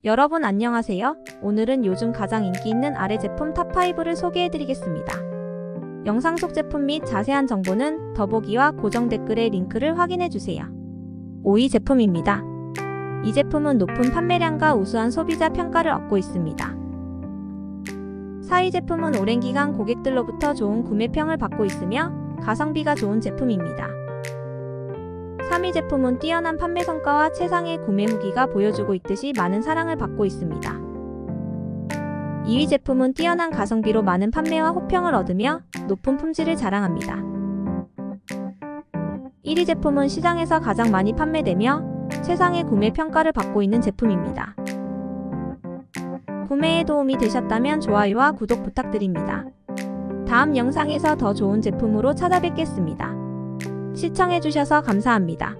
여러분 안녕하세요. 오늘은 요즘 가장 인기 있는 아래 제품 탑5를 소개해드리겠습니다. 영상 속 제품 및 자세한 정보는 더보기와 고정 댓글의 링크를 확인해주세요. 5위 제품입니다. 이 제품은 높은 판매량과 우수한 소비자 평가를 얻고 있습니다. 4위 제품은 오랜 기간 고객들로부터 좋은 구매평을 받고 있으며 가성비가 좋은 제품입니다. 3위 제품은 뛰어난 판매 성과와 최상의 구매 후기가 보여주고 있듯이 많은 사랑을 받고 있습니다. 2위 제품은 뛰어난 가성비로 많은 판매와 호평을 얻으며 높은 품질을 자랑합니다. 1위 제품은 시장에서 가장 많이 판매되며 최상의 구매 평가를 받고 있는 제품입니다. 구매에 도움이 되셨다면 좋아요와 구독 부탁드립니다. 다음 영상에서 더 좋은 제품으로 찾아뵙겠습니다. 시청해주셔서 감사합니다.